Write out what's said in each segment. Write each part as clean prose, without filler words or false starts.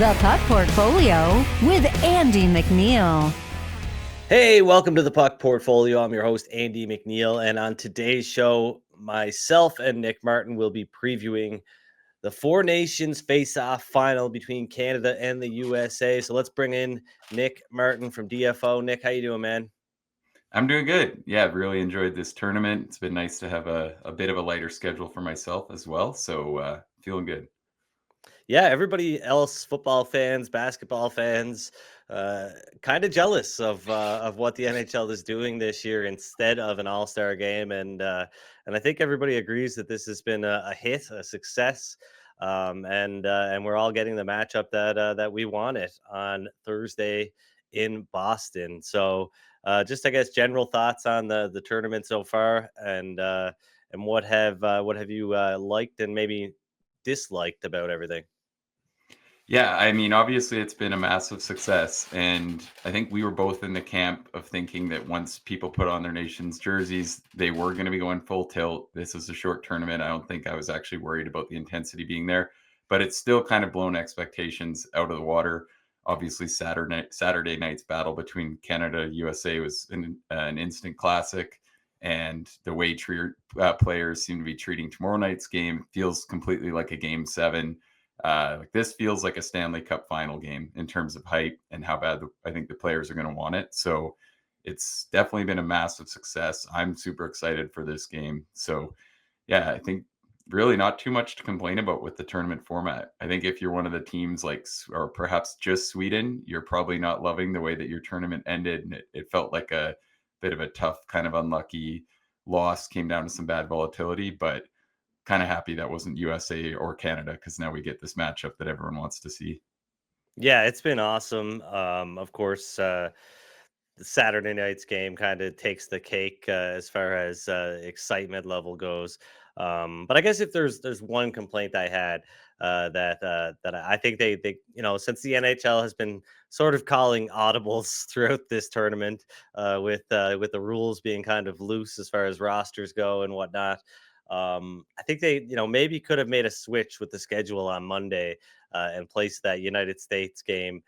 The Puck Portfolio with Andy McNeil. Hey, welcome to the Puck Portfolio. I'm your host, Andy McNeil. And on today's show, myself and Nick Martin will be previewing the Four Nations face-off final between Canada and the USA. So let's bring in Nick Martin from DFO. Nick, how you doing, man? I'm doing good. Yeah, I've really enjoyed this tournament. It's been nice to have a bit of a lighter schedule for myself as well. So feeling good. Yeah, everybody else, football fans, basketball fans, uh, kind of jealous of what the NHL is doing this year instead of an All-Star game, and I think everybody agrees that this has been a hit, a success, and we're all getting the matchup that we wanted on Thursday in Boston. So, just I guess general thoughts on the tournament so far, and what have you liked and maybe disliked about everything? Yeah, I mean, obviously it's been a massive success. And I think we were both in the camp of thinking that once people put on their nation's jerseys, they were going to be going full tilt. This is a short tournament. I don't think I was actually worried about the intensity being there, but it's still kind of blown expectations out of the water. Obviously, Saturday night's battle between Canada and USA was an instant classic. And the way players seem to be treating tomorrow night's game feels completely like a game 7. Like this feels like a Stanley Cup final game in terms of hype and how bad I think the players are going to want it. So it's definitely been a massive success. I'm super excited for this game. So yeah, I think really not too much to complain about with the tournament format. I think if you're one of the teams like, or perhaps just Sweden, you're probably not loving the way that your tournament ended. And it felt like a bit of a tough, kind of unlucky loss, came down to some bad volatility, but kind of happy that wasn't USA or Canada because now we get this matchup that everyone wants to see. Yeah, it's been awesome. Of course, the Saturday night's game kind of takes the cake as far as excitement level goes. But I guess if there's one complaint I had that I think they since the NHL has been sort of calling audibles throughout this tournament with the rules being kind of loose as far as rosters go and whatnot. I think they maybe could have made a switch with the schedule on Monday and placed that United States game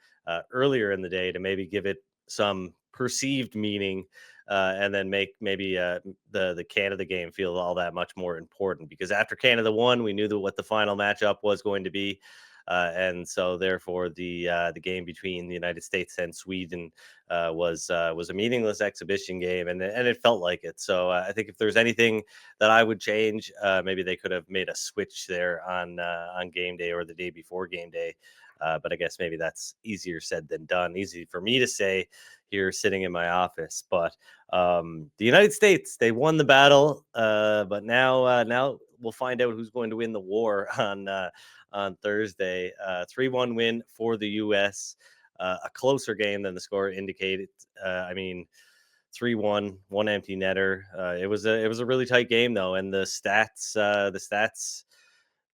earlier in the day to maybe give it some perceived meaning, and then make maybe the Canada game feel all that much more important, because after Canada won, we knew that what the final matchup was going to be. And so, therefore, the game between the United States and Sweden was a meaningless exhibition game, and it felt like it. So, I think if there's anything that I would change, maybe they could have made a switch there on game day or the day before game day. But I guess maybe that's easier said than done. Easy for me to say here sitting in my office. But the United States, they won the battle. But now we'll find out who's going to win the war on Thursday. 3-1 win for the U.S. A closer game than the score indicated. I mean, 3-1, one empty netter. It was a really tight game though, and the stats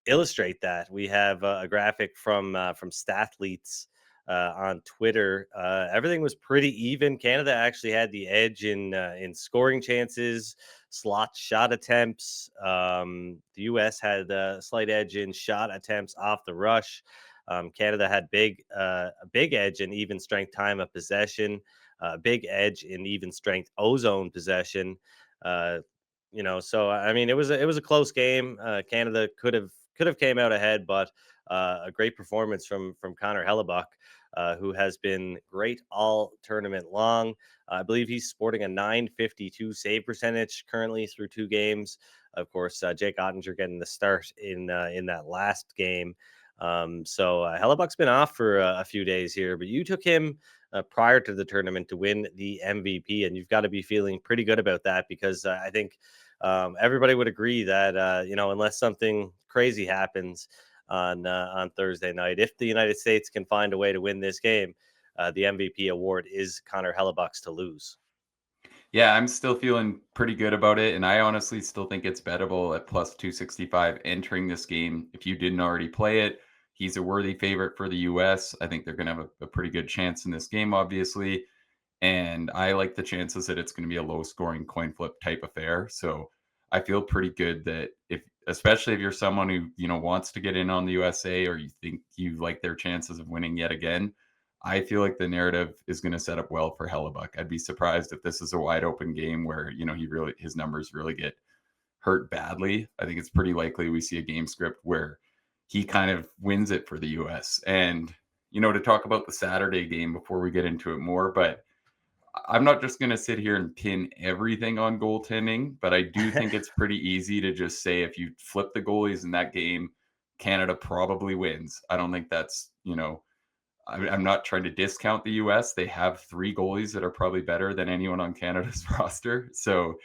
illustrate that. We have a graphic from Stathletes on Twitter. Everything was pretty even. Canada actually had the edge in scoring chances, slot shot attempts. The U.S. had a slight edge in shot attempts off the rush. Canada had a big edge in even strength time of possession, big edge in even strength ozone possession. Uh, so I mean, it was a close game. Canada could have came out ahead, but a great performance from Connor Hellebuck, who has been great all tournament long. I believe he's sporting a 952 save percentage currently through 2 games. Of course, Jake Ottinger getting the start in that last game. So Hellebuck's been off for a few days here, but you took him prior to the tournament to win the MVP, and you've got to be feeling pretty good about that, because I think everybody would agree that unless something crazy happens on Thursday night, if the United States can find a way to win this game, the MVP award is Connor Hellebuck's to lose. Yeah, I'm still feeling pretty good about it. And I honestly still think it's bettable at plus 265 entering this game. If you didn't already play it, he's a worthy favorite for the US. I think they're going to have a pretty good chance in this game, obviously. And I like the chances that it's going to be a low scoring coin flip type affair. So I feel pretty good that if especially if you're someone who, wants to get in on the USA or you think you like their chances of winning yet again. I feel like the narrative is going to set up well for Hellebuck. I'd be surprised if this is a wide open game where, his numbers really get hurt badly. I think it's pretty likely we see a game script where he kind of wins it for the US. And, to talk about the Saturday game before we get into it more, but I'm not just going to sit here and pin everything on goaltending, but I do think it's pretty easy to just say if you flip the goalies in that game, Canada probably wins. I don't think that's, I'm not trying to discount the US. They have 3 goalies that are probably better than anyone on Canada's roster. So,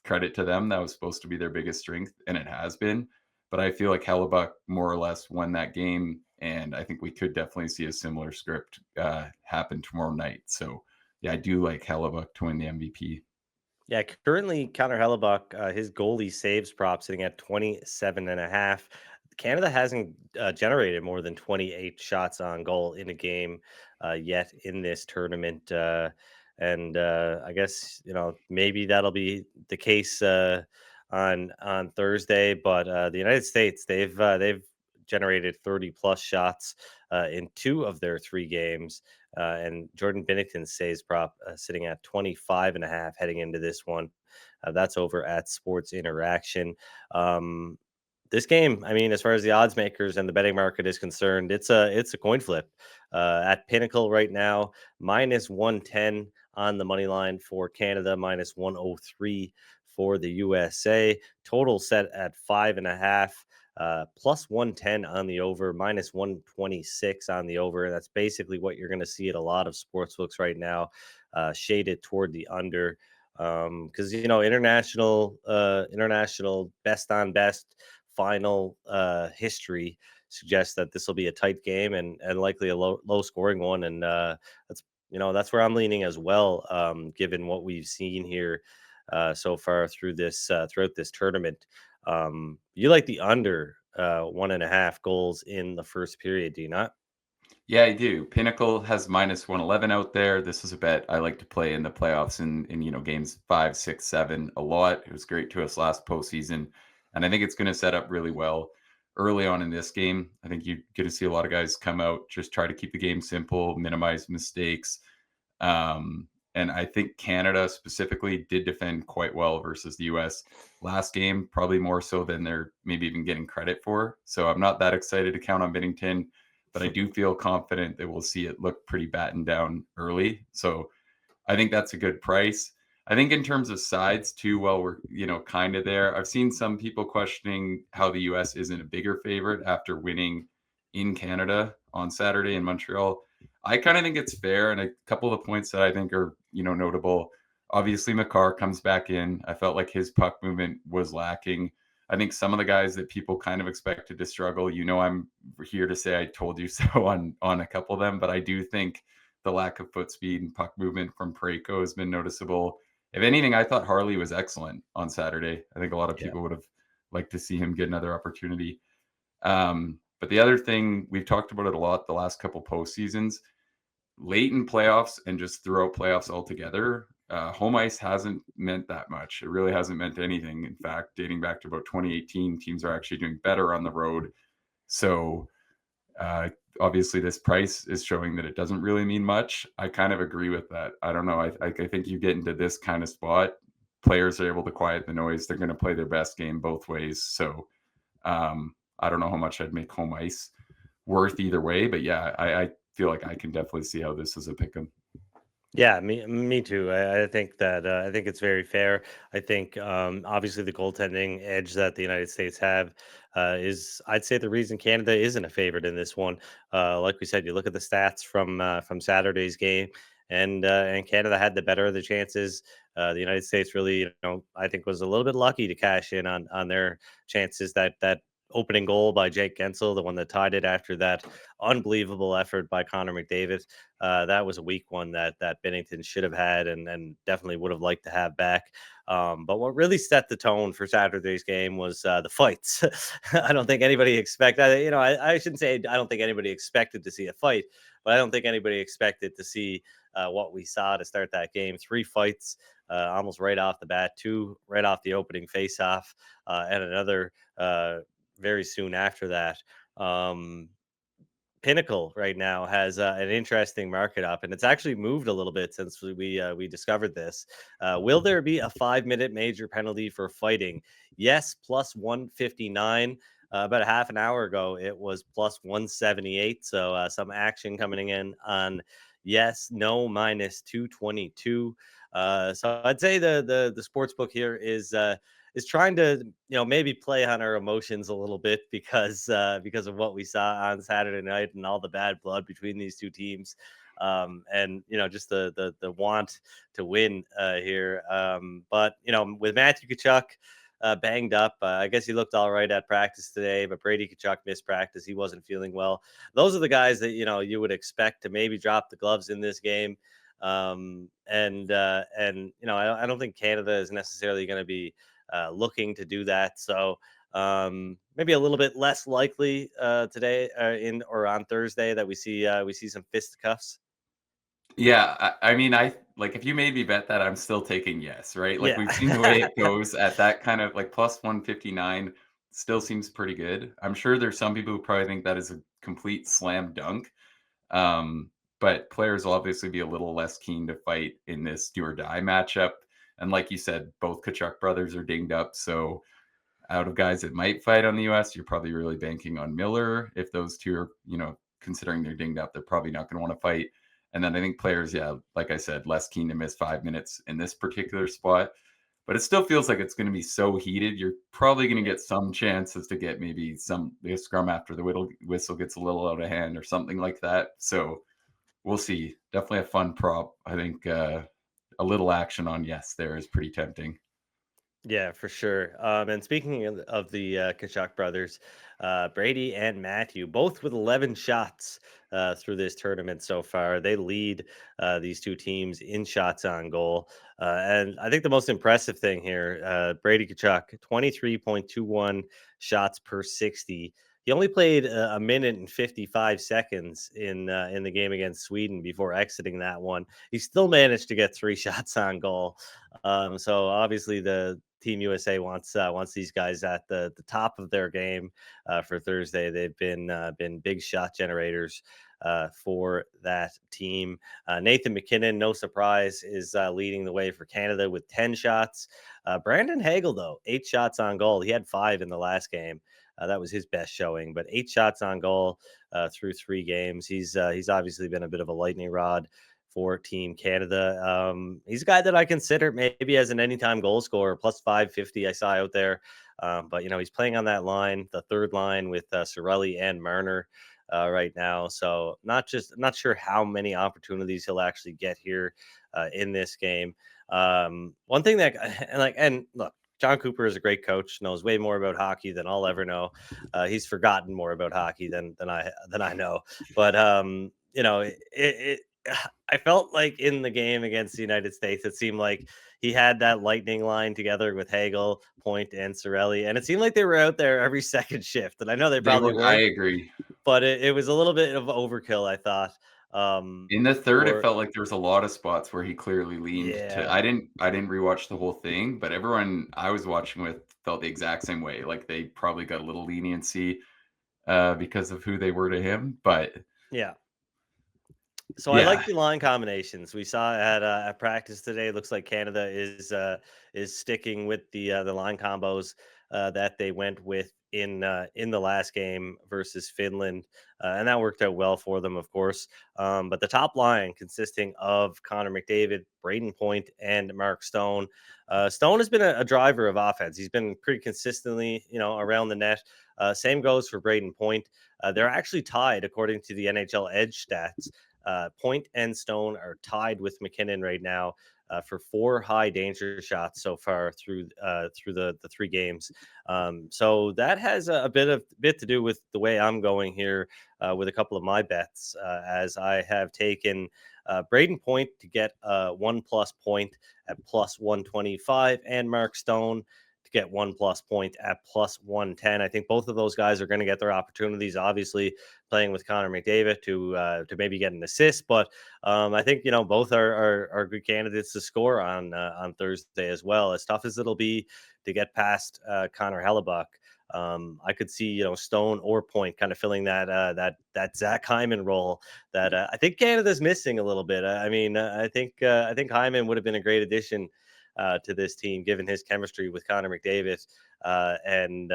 credit to them. That was supposed to be their biggest strength, and it has been. But I feel like Hellebuck more or less won that game, and I think we could definitely see a similar script happen tomorrow night. So, yeah, I do like Hellebuck to win the MVP. Yeah, currently Connor Hellebuck, his goalie saves prop sitting at 27.5. Canada hasn't generated more than 28 shots on goal in a game yet in this tournament. And I guess, maybe that'll be the case on Thursday. But the United States, they've generated 30 plus shots in 2 of their 3 games. And Jordan Binnington's saves prop sitting at 25.5 heading into this one. That's over at Sports Interaction. Um, this game, I mean, as far as the odds makers and the betting market is concerned, it's a coin flip. At Pinnacle right now, minus 110 on the money line for Canada, minus 103 for the USA. Total set at 5.5. Plus 110 on the over, minus 126 on the over. That's basically what you're going to see at a lot of sports books right now, shaded toward the under. Because international best on best final history suggests that this will be a tight game and likely a low scoring one, and that's where I'm leaning as well, given what we've seen here so far throughout this tournament. You like the under 1.5 goals in the first period, do you not? Yeah, I do. Pinnacle has minus 111 out there. This is a bet I like to play in the playoffs in games 5, 6, 7 a lot. It was great to us last postseason. And I think it's going to set up really well early on in this game. I think you get to see a lot of guys come out, just try to keep the game simple, minimize mistakes. And I think Canada specifically did defend quite well versus the US last game, probably more so than they're maybe even getting credit for. So I'm not that excited to count on Binnington, but I do feel confident that we'll see it look pretty battened down early. So I think that's a good price. I think in terms of sides too, well, we're kind of there. I've seen some people questioning how the US isn't a bigger favorite after winning in Canada on Saturday in Montreal. I kind of think it's fair, and a couple of the points that I think are notable. Obviously, McCarr comes back in. I felt like his puck movement was lacking. I think some of the guys that people kind of expected to struggle, I'm here to say I told you so on a couple of them, but I do think the lack of foot speed and puck movement from Parayko has been noticeable. If anything, I thought Harley was excellent on Saturday. I think a lot of people would have liked to see him get another opportunity. But the other thing, we've talked about it a lot the last couple postseasons, late in playoffs and just throughout playoffs altogether, home ice hasn't meant that much. It really hasn't meant anything. In fact, dating back to about 2018, teams are actually doing better on the road. So obviously this price is showing that it doesn't really mean much. I kind of agree with that. I don't know. I think you get into this kind of spot, players are able to quiet the noise. They're going to play their best game both ways. So I don't know how much I'd make home ice worth either way, but yeah, I feel like I can definitely see how this is a pick 'em. Yeah, me too. I think that I think it's very fair. I think obviously the goaltending edge that the United States have is, I'd say, the reason Canada isn't a favorite in this one. Like we said, you look at the stats from Saturday's game, and Canada had the better of the chances. The United States really, I think, was a little bit lucky to cash in on their chances. That opening goal by Jake Gensel, the one that tied it after that unbelievable effort by Connor McDavid. That was a weak one that Bennington should have had and definitely would have liked to have back. But what really set the tone for Saturday's game was the fights. I don't think anybody I shouldn't say I don't think anybody expected to see a fight, but I don't think anybody expected to see what we saw to start that game. 3 fights almost right off the bat, 2 right off the opening faceoff, and another very soon after that. Um, Pinnacle right now has an interesting market up, and it's actually moved a little bit since we discovered this. Will there be a 5 minute major penalty for fighting? Yes, plus 159. About a half an hour ago, it was plus 178. So some action coming in on yes, no, minus 222. So I'd say the sports book here is trying to maybe play on our emotions a little bit because of what we saw on Saturday night and all the bad blood between these two teams, and just the want to win here. But with Matthew Kachuk banged up, I guess he looked all right at practice today, but Brady Kachuk missed practice. He wasn't feeling well. Those are the guys that you would expect to maybe drop the gloves in this game. And I don't think Canada is necessarily going to be looking to do that. So maybe a little bit less likely today in or on Thursday that we see some fisticuffs. Yeah, I mean, I like if you made me bet that, I'm still taking yes, right? Like Yeah. we've seen the way it goes at that kind of like plus 159 still seems pretty good. I'm sure there's some people who probably think that is a complete slam dunk. Um, but players will obviously be a little less keen to fight in this do or die matchup. And like you said, both Kachuk brothers are dinged up. So out of guys that might fight on the US, you're probably really banking on Miller. If those two are, considering they're dinged up, they're probably not going to want to fight. And then I think players, yeah, like I said, less keen to miss 5 minutes in this particular spot. But it still feels like it's going to be so heated. You're probably going to get some chances to get maybe some scrum after the whistle gets a little out of hand or something like that. So we'll see. Definitely a fun prop. I think a little action on yes there is pretty tempting. Yeah, for sure. And speaking of the Kachuk brothers, Brady and Matthew, both with 11 shots through this tournament so far. They lead these two teams in shots on goal. And I think the most impressive thing here, Brady Kachuk, 23.21 shots per 60. He only played a minute and 55 seconds in the game against Sweden before exiting that one. He still managed to get 3 shots on goal. So obviously the Team USA wants these guys at the top of their game for Thursday. They've been big shot generators for that team. Nathan McKinnon, no surprise, is leading the way for Canada with 10 shots. Brandon Hagel, though, 8 shots on goal. He had 5 in the last game. That was his best showing, but 8 shots on goal through 3 games. He's obviously been a bit of a lightning rod for Team Canada. He's a guy that I consider maybe as an anytime goal scorer, plus 550 I saw out there. But he's playing on that line, the third line with Sorelli and Marner right now. So not sure how many opportunities he'll actually get here in this game. One thing that and look, John Cooper is a great coach, knows way more about hockey than I'll ever know. He's forgotten more about hockey than I know. But I felt like in the game against the United States, it seemed like he had that lightning line together with Hagel, Point, and Sorelli, and it seemed like they were out there every second shift. And I know they They probably were, I weren't, agree. but it was a little bit of overkill, I thought. In the third, it For felt like there was a lot of spots where he clearly leaned to. Yeah, I didn't rewatch the whole thing, but everyone I was watching with felt the exact same way. Like they probably got a little leniency because of who they were to him. But yeah. So I yeah, like the line combinations we saw at practice today. Looks like Canada is sticking with the line combos that they went with in the last game versus Finland, and that worked out well for them, of course. But the top line consisting of Connor McDavid, Braden Point, and Mark Stone. Stone has been a driver of offense. He's been pretty consistently, around the net. Same goes for Braden Point. They're actually tied according to the NHL Edge stats. Point and Stone are tied with McKinnon right now for 4 high danger shots so far through the 3 games. So that has a bit to do with the way I'm going here with a couple of my bets, as I have taken Braden Point to get a 1+ point at plus 125, and Mark Stone to get 1+ point at +110. I think both of those guys are going to get their opportunities. Obviously, playing with Connor McDavid to maybe get an assist, but I think both are good candidates to score on Thursday as well. As tough as it'll be to get past Connor Hellebuck, I could see Stone or Point kind of filling that Zach Hyman role that I think Canada's missing a little bit. I think Hyman would have been a great addition to this team given his chemistry with Connor McDavid and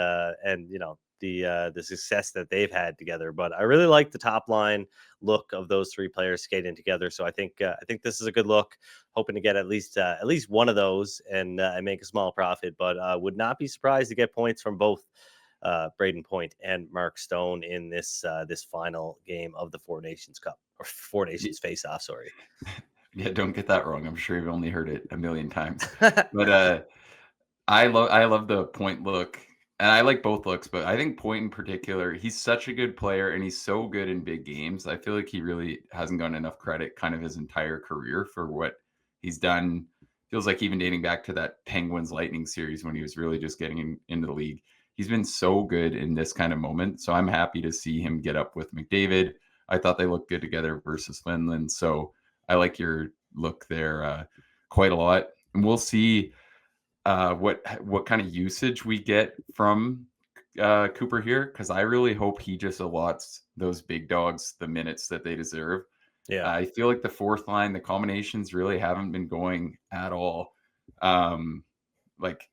the success that they've had together. But I really like the top line look of those three players skating together. So I think this is a good look. Hoping to get at least one of those and make a small profit. But would not be surprised to get points from both Braden Point and Mark Stone in this final game of the Four Nations Cup or Four Nations Face Off. Sorry. Yeah, don't get that wrong. I'm sure you've only heard it a million times. But I love the Point look, and I like both looks, but I think Point in particular, he's such a good player, and he's so good in big games. I feel like he really hasn't gotten enough credit, kind of his entire career for what he's done. Feels like even dating back to that Penguins Lightning series when he was really just getting into the league. He's been so good in this kind of moment, so I'm happy to see him get up with McDavid. I thought they looked good together versus Finland, so I like your look there quite a lot, and we'll see what kind of usage we get from Cooper here, because I really hope he just allots those big dogs the minutes that they deserve. Yeah. I feel like the fourth line, the combinations really haven't been going at all. Like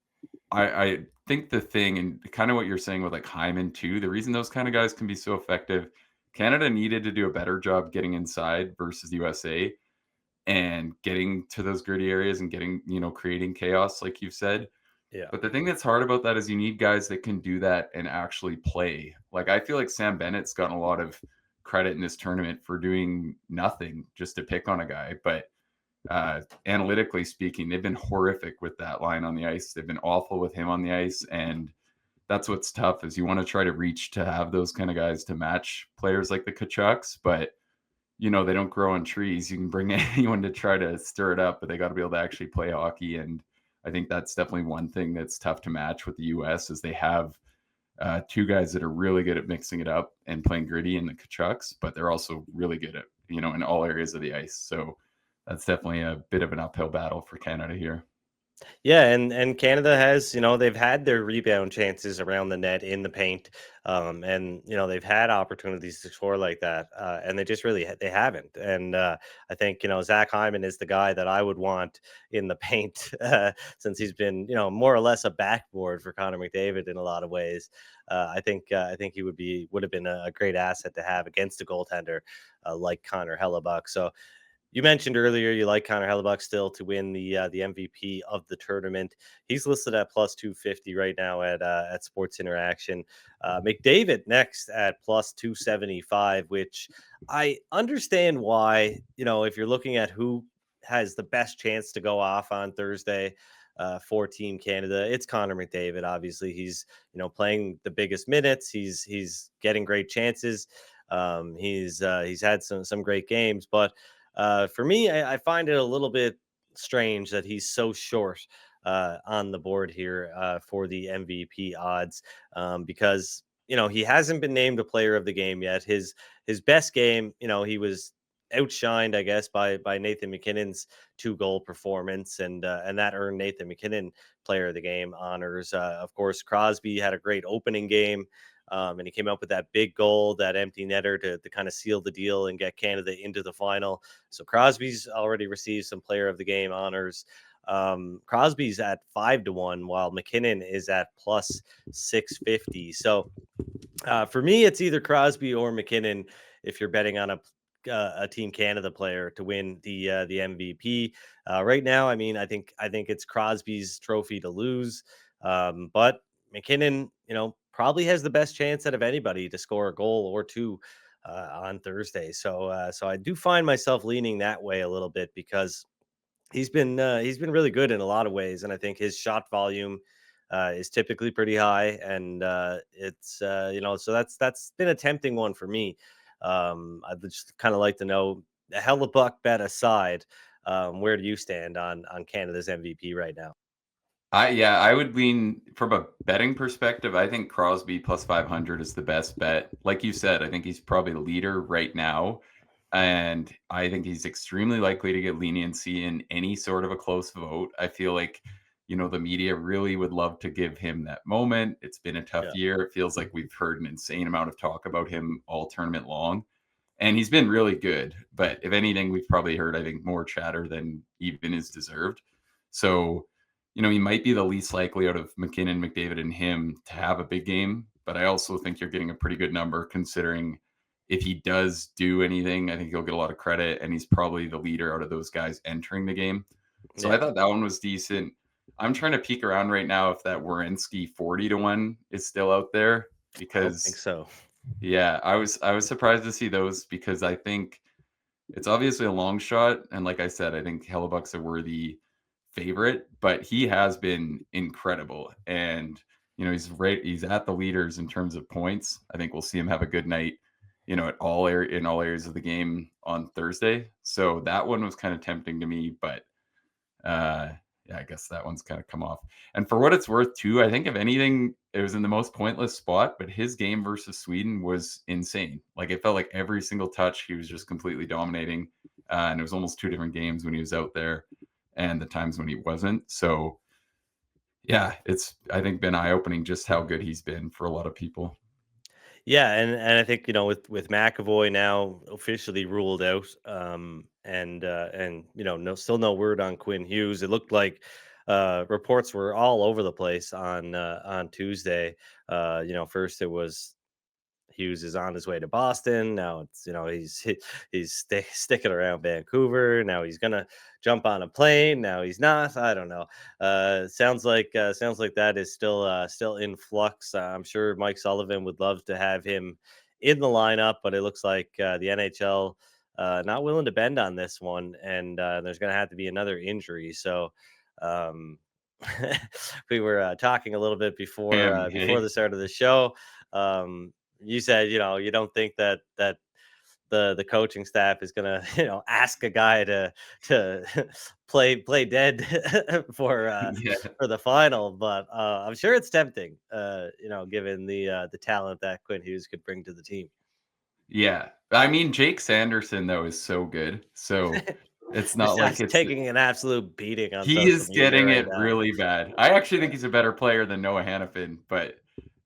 I think the thing, and kind of what you're saying with like Hyman too, the reason those kind of guys can be so effective, Canada needed to do a better job getting inside versus the USA and getting to those gritty areas and getting, creating chaos, like you've said. Yeah. But the thing that's hard about that is you need guys that can do that and actually play. Like I feel like Sam Bennett's gotten a lot of credit in this tournament for doing nothing just to pick on a guy. But analytically speaking, they've been horrific with that line on the ice. They've been awful with him on the ice. And that's what's tough is you want to try to reach to have those kind of guys to match players like the Kachucks, but they don't grow on trees. You can bring anyone to try to stir it up, but they got to be able to actually play hockey. And I think that's definitely one thing that's tough to match with the U.S. is they have two guys that are really good at mixing it up and playing gritty in the Kachucks, but they're also really good at, in all areas of the ice. So that's definitely a bit of an uphill battle for Canada here. Yeah, and Canada has, they've had their rebound chances around the net in the paint, and they've had opportunities to score like that, and they just really they haven't. And I think Zach Hyman is the guy that I would want in the paint since he's been more or less a backboard for Connor McDavid in a lot of ways. I think he would have been a great asset to have against a goaltender like Connor Hellebuck. So you mentioned earlier you like Connor Hellebuck still to win the MVP of the tournament. He's listed at +250 right now at Sports Interaction. McDavid next at +275, which I understand why. If you're looking at who has the best chance to go off on Thursday for Team Canada, it's Connor McDavid. Obviously, he's playing the biggest minutes. He's getting great chances. He's had some great games, but for me, I find it a little bit strange that he's so short on the board here for the MVP odds because he hasn't been named a player of the game yet. His best game, he was outshined, I guess, by Nathan McKinnon's 2-goal performance, and that earned Nathan McKinnon Player of the Game honors. Of course, Crosby had a great opening game. And he came up with that big goal, that empty netter to kind of seal the deal and get Canada into the final. So Crosby's already received some Player of the Game honors. Crosby's at 5-1, while McKinnon is at +650. So for me, it's either Crosby or McKinnon if you're betting on a Team Canada player to win the MVP. Right now, I think it's Crosby's trophy to lose, but McKinnon, probably has the best chance out of anybody to score a goal or two on Thursday. So I do find myself leaning that way a little bit because he's been really good in a lot of ways, and I think his shot volume is typically pretty high, and it's so that's been a tempting one for me. I'd just kind of like to know, the Hellebuck bet aside, where do you stand on Canada's MVP right now? I would lean from a betting perspective. I think Crosby plus 500 is the best bet. Like you said, I think he's probably the leader right now. And I think he's extremely likely to get leniency in any sort of a close vote. I feel like, the media really would love to give him that moment. It's been a tough Yeah. year. It feels like we've heard an insane amount of talk about him all tournament long. And he's been really good. But if anything, we've probably heard, I think, more chatter than even is deserved. So, he might be the least likely out of McKinnon, McDavid, and him to have a big game. But I also think you're getting a pretty good number considering if he does do anything, I think he'll get a lot of credit. And he's probably the leader out of those guys entering the game. So I Yeah. thought that one was decent. I'm trying to peek around right now if that Werenski 40-1 is still out there I don't think because so. yeah, I was surprised to see those because I think it's obviously a long shot, and like I said, I think Hellebuck's a worthy favorite, but he has been incredible, and he's at the leaders in terms of points. I think we'll see him have a good night, in all areas of the game on Thursday. So that one was kind of tempting to me, but yeah, I guess that one's kind of come off. And for what it's worth, too, I think if anything, it was in the most pointless spot, but his game versus Sweden was insane. Like it felt like every single touch, he was just completely dominating. And it was almost two different games when he was out there and the times when he wasn't. So yeah, it's I think been eye opening just how good he's been for a lot of people. Yeah, and I think with McAvoy now officially ruled out, and no still no word on Quinn Hughes. It looked like reports were all over the place on Tuesday. First it was Hughes is on his way to Boston. Now it's sticking around Vancouver. Now he's gonna jump on a plane. Now he's not. I don't know. Sounds like that is still in flux. I'm sure Mike Sullivan would love to have him in the lineup, but it looks like the NHL not willing to bend on this one, and there's gonna have to be another injury. So. Um, we were talking a little bit Him, before hey, the start of the show. Um, you said you don't think that the coaching staff is gonna ask a guy to play dead for uh yeah, for the final, but I'm sure it's tempting, given the talent that Quinn Hughes could bring to the team. yeah. I mean, Jake Sanderson though is so good, so it's not like Besides it's taking an absolute beating on he social is media getting right it now. really bad. I actually think he's a better player than Noah Hannafin, but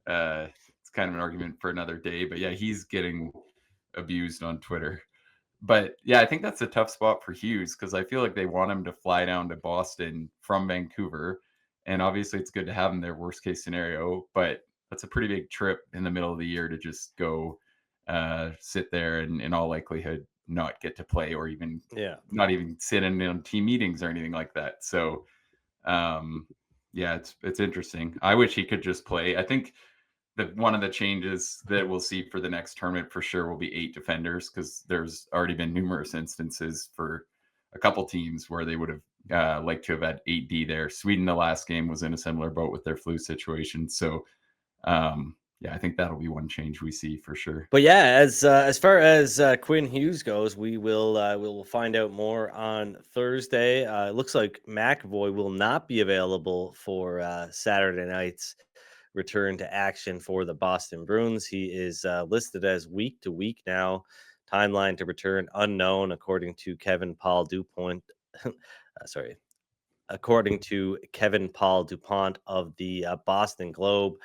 it's kind of an argument for another day. But yeah, he's getting abused on Twitter. But yeah, I think that's a tough spot for Hughes because I feel like they want him to fly down to Boston from Vancouver. And obviously, it's good to have him there, worst case scenario. But that's a pretty big trip in the middle of the year to just go sit there and, in all likelihood, not get to play or even Yeah. not even sit in on team meetings or anything like that. So, um, yeah, it's interesting. I wish he could just play. I think that one of the changes that we'll see for the next tournament for sure will be 8 defenders because there's already been numerous instances for a couple teams where they would have liked to have had 8D there. Sweden, the last game, was in a similar boat with their flu situation. So, yeah, I think that'll be one change we see for sure. But yeah, as far as Quinn Hughes goes, we will find out more on Thursday. It looks like McAvoy will not be available for Saturday night's return to action for the Boston Bruins. He is listed as week to week now. Timeline to return unknown, according to Kevin Paul Dupont. Sorry, according to Kevin Paul Dupont of the Boston Globe.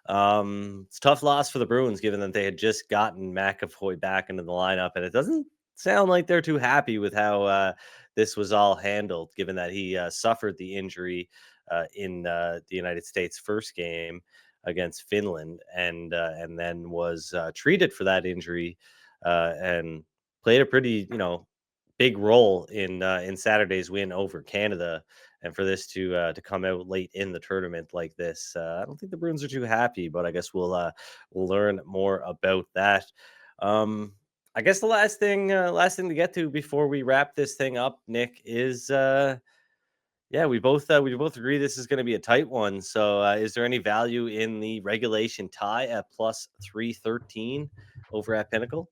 It's a tough loss for the Bruins, given that they had just gotten McAvoy back into the lineup, and it doesn't sound like they're too happy with how this was all handled, given that he suffered the injury in the United States first game against Finland, and then was treated for that injury and played a pretty big role in Saturday's win over Canada. And for this to come out late in the tournament like this, I don't think the Bruins are too happy. But I guess we'll learn more about that. Um, I guess the last thing to get to before we wrap this thing up, Nick, is yeah, we both agree this is going to be a tight one. So, is there any value in the regulation tie at plus 313 over at Pinnacle?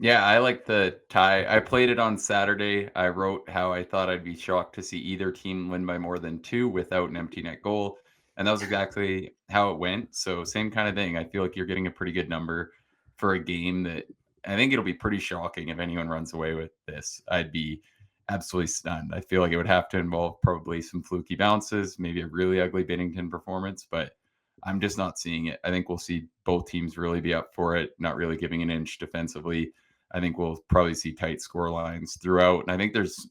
Yeah, I like the tie. I played it on Saturday. I wrote how I thought I'd be shocked to see either team win by more than two without an empty net goal. And that was exactly how it went. So, same kind of thing. I feel like you're getting a pretty good number for a game that I think it'll be pretty shocking if anyone runs away with this. I'd be absolutely stunned. I feel like it would have to involve probably some fluky bounces, maybe a really ugly Binnington performance, but I'm just not seeing it. I think we'll see both teams really be up for it, not really giving an inch defensively. I think we'll probably see tight score lines throughout. And I think there's,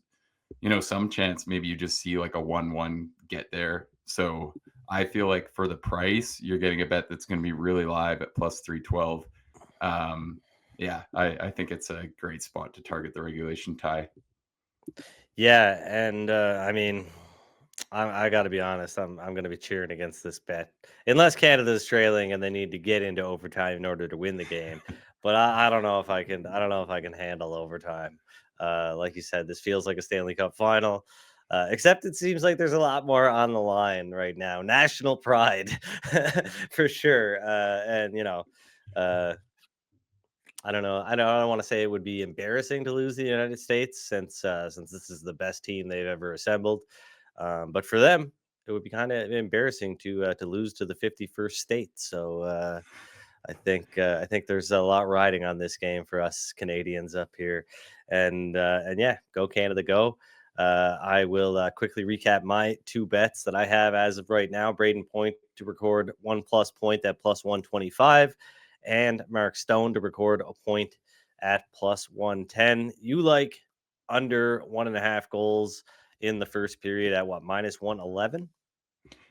some chance maybe you just see like a 1-1 get there. So I feel like for the price, you're getting a bet that's going to be really live at plus 312. Yeah, I think it's a great spot to target the regulation tie. Yeah, and I mean, I got to be honest. I'm going to be cheering against this bet unless Canada's trailing and they need to get into overtime in order to win the game. But I don't know if I can. I don't know if I can handle overtime. Like you said, this feels like a Stanley Cup final. Except it seems like there's a lot more on the line right now. National pride, for sure. And uh, I don't know. I don't want to say it would be embarrassing to lose the United States since this is the best team they've ever assembled. But for them, it would be kind of embarrassing to lose to the 51st state. So I think there's a lot riding on this game for us Canadians up here, and yeah, go Canada, go. I will quickly recap my two bets that I have as of right now. Braden Point to record 1+ point at plus 125, and Mark Stone to record a point at plus 110. You like under 1.5 goals in the first period at what, minus 111?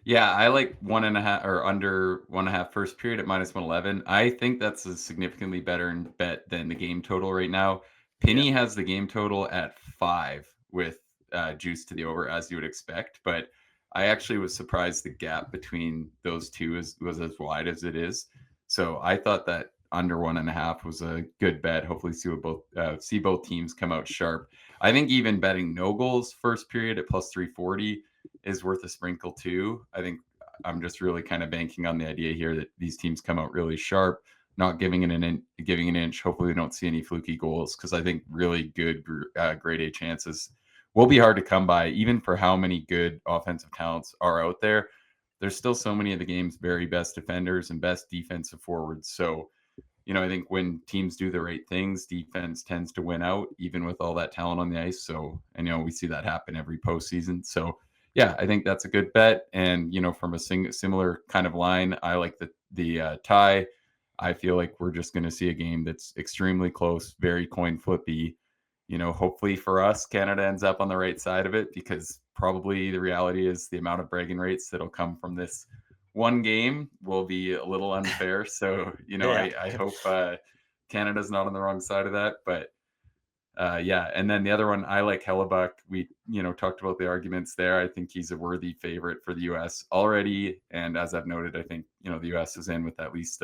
Yeah, I like 1.5 or under 1.5 first period at minus 111. I think that's a significantly better bet than the game total right now. Yeah. Penny has the game total at 5 with juice to the over, as you would expect. But I actually was surprised the gap between those two was as wide as it is. So I thought that under 1.5 was a good bet. Hopefully, see both teams come out sharp. I think even betting no goals first period at plus 340 is worth a sprinkle too. I think I'm just really kind of banking on the idea here that these teams come out really sharp, not giving giving an inch. Hopefully, we don't see any fluky goals because I think really good grade A chances will be hard to come by, even for how many good offensive talents are out there. There's still so many of the game's very best defenders and best defensive forwards. So I think when teams do the right things, defense tends to win out, even with all that talent on the ice. So, and we see that happen every postseason. So, yeah, I think that's a good bet. And from a similar kind of line, I like the tie. I feel like we're just going to see a game that's extremely close, very coin flippy. Hopefully for us, Canada ends up on the right side of it because probably the reality is the amount of bragging rights that'll come from this one game will be a little unfair. So, Yeah. I hope Canada's not on the wrong side of that. But yeah, and then the other one, I like Hellebuck. We, talked about the arguments there. I think he's a worthy favorite for the U.S. already. And as I've noted, I think, the U.S. is in with at least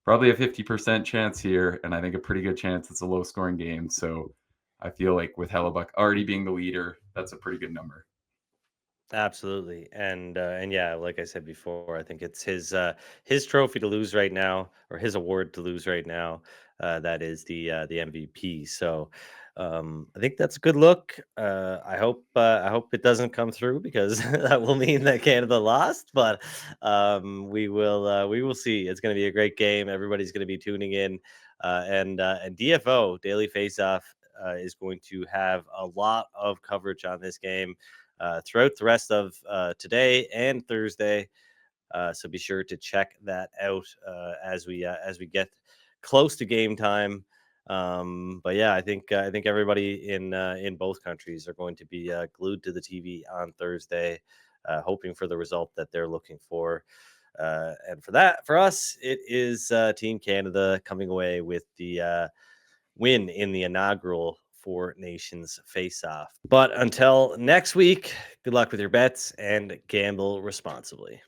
probably a 50% chance here. And I think a pretty good chance it's a low scoring game. So I feel like with Hellebuck already being the leader, that's a pretty good number. Absolutely, and yeah, like I said before, I think it's his trophy to lose right now, or his award to lose right now. That is the MVP. So I think that's a good look. I hope it doesn't come through because that will mean that Canada lost. But we will see. It's going to be a great game. Everybody's going to be tuning in, and DFO Daily Faceoff is going to have a lot of coverage on this game throughout the rest of today and Thursday. So be sure to check that out as we get close to game time. But yeah, I think everybody in both countries are going to be glued to the TV on Thursday, hoping for the result that they're looking for. And for us, it is Team Canada coming away with the win in the inaugural Four Nations face-off. But until next week, good luck with your bets and gamble responsibly.